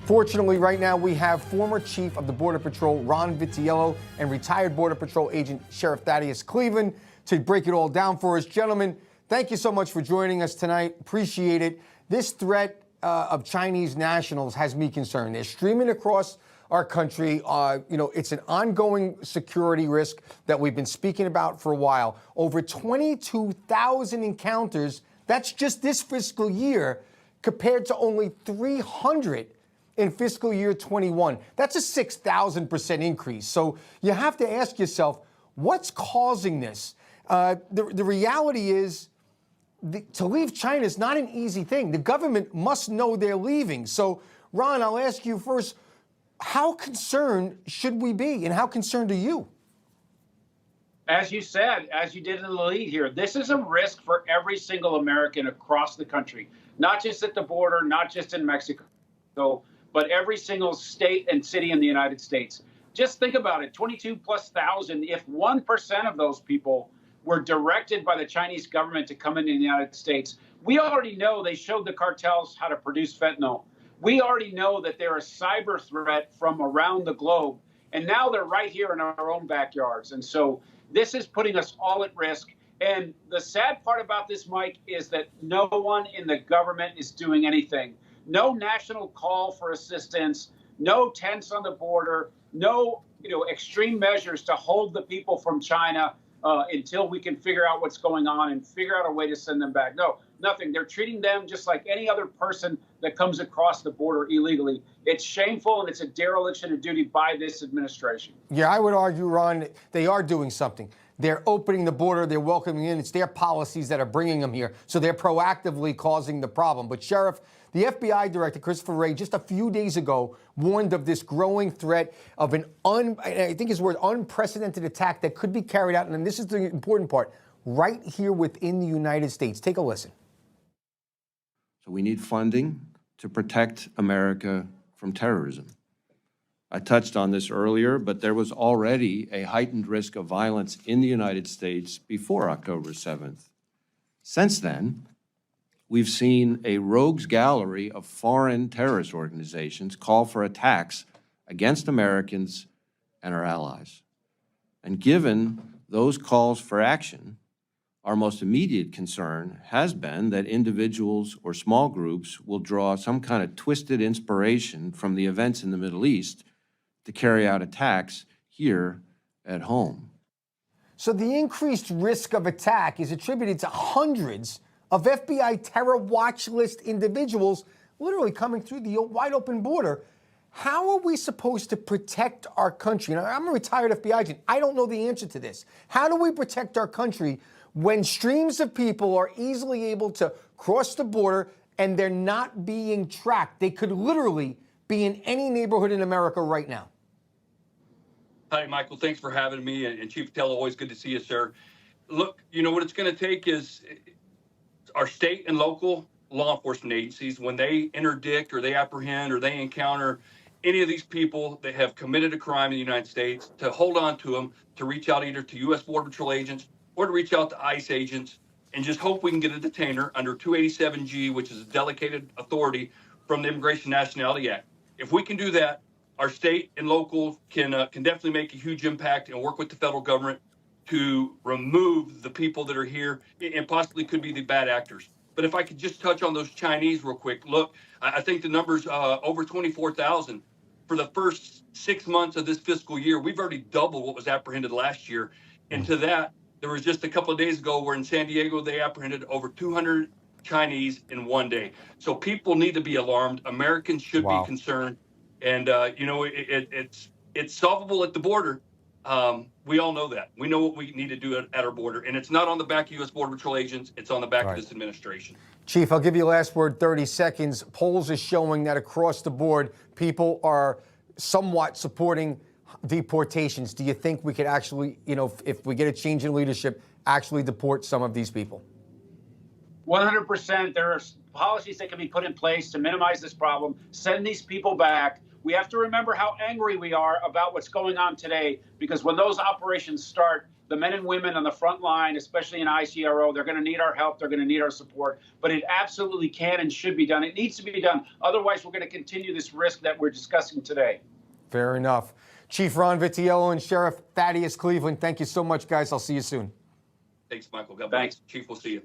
Fortunately, right now we have former Chief of the Border Patrol, Ron Vitiello, and retired Border Patrol agent, Sheriff Thaddeus Cleveland, to break it all down for us. Gentlemen, thank you so much for joining us tonight. Appreciate it. This threat of Chinese nationals has me concerned. They're streaming across our country. It's an ongoing security risk that we've been speaking about for a while. Over 22,000 encounters, that's just this fiscal year, compared to only 300 in fiscal year 21. That's a 6,000% increase. So you have to ask yourself, what's causing this? The reality is, to leave China is not an easy thing. The government must know they're leaving. So, Ron, I'll ask you first, how concerned should we be, and how concerned are you? As you said, as you did in the lead here, this is a risk for every single American across the country, not just at the border, not just in Mexico, but every single state and city in the United States. Just think about it, 22,000+. If 1% of those people were directed by the Chinese government to come into the United States, we already know they showed the cartels how to produce fentanyl. We already know that they're a cyber threat from around the globe. And now they're right here in our own backyards. And so this is putting us all at risk. And the sad part about this, Mike, is that no one in the government is doing anything. No national call for assistance, no tents on the border, no extreme measures to hold the people from China until we can figure out what's going on and figure out a way to send them back. No, nothing. They're treating them just like any other person that comes across the border illegally. It's shameful, and it's a dereliction of duty by this administration. Yeah, I would argue, Ron, they are doing something. They're opening the border. They're welcoming in. It's their policies that are bringing them here. So they're proactively causing the problem. But, Sheriff, the FBI Director, Christopher Wray, just a few days ago warned of this growing threat of I think his word, unprecedented attack that could be carried out, and this is the important part, right here within the United States. Take a listen. So we need funding to protect America from terrorism. I touched on this earlier, but there was already a heightened risk of violence in the United States before October 7th. Since then, we've seen a rogues gallery of foreign terrorist organizations call for attacks against Americans and our allies. And given those calls for action, our most immediate concern has been that individuals or small groups will draw some kind of twisted inspiration from the events in the Middle East to carry out attacks here at home. So the increased risk of attack is attributed to hundreds of FBI terror watch list individuals literally coming through the wide open border. How are we supposed to protect our country? Now, I'm a retired FBI agent. I don't know the answer to this. How do we protect our country when streams of people are easily able to cross the border and they're not being tracked? They could literally be in any neighborhood in America right now. Hi, Michael. Thanks for having me. And Chief Tello, always good to see you, sir. Look, what it's going to take is our state and local law enforcement agencies, when they interdict or they apprehend or they encounter any of these people that have committed a crime in the United States, to hold on to them, to reach out either to U.S. Border Patrol agents or to reach out to ICE agents, and just hope we can get a detainer under 287G, which is a delegated authority from the Immigration Nationality Act. If we can do that, our state and local can definitely make a huge impact and work with the federal government to remove the people that are here and possibly could be the bad actors. But if I could just touch on those Chinese real quick. Look, I think the number's over 24,000. For the first 6 months of this fiscal year, we've already doubled what was apprehended last year. And to that, there was just a couple of days ago where in San Diego, they apprehended over 200 Chinese in one day. So people need to be alarmed. Americans should be concerned. And, it's solvable at the border. We all know that. We know what we need to do at our border. And it's not on the back of U.S. Border Patrol agents. It's on the back of this administration. Chief, I'll give you a last word, 30 seconds. Polls are showing that across the board, people are somewhat supporting deportations. Do you think we could actually, if we get a change in leadership, actually deport some of these people? 100%. There are policies that can be put in place to minimize this problem, send these people back. We have to remember how angry we are about what's going on today, because when those operations start, the men and women on the front line, especially in ICRO, they're going to need our help. They're going to need our support. But it absolutely can and should be done. It needs to be done. Otherwise, we're going to continue this risk that we're discussing today. Fair enough. Chief Ron Vitiello and Sheriff Thaddeus Cleveland, thank you so much, guys. I'll see you soon. Thanks, Michael. God bless. Thanks. Chief, we'll see you.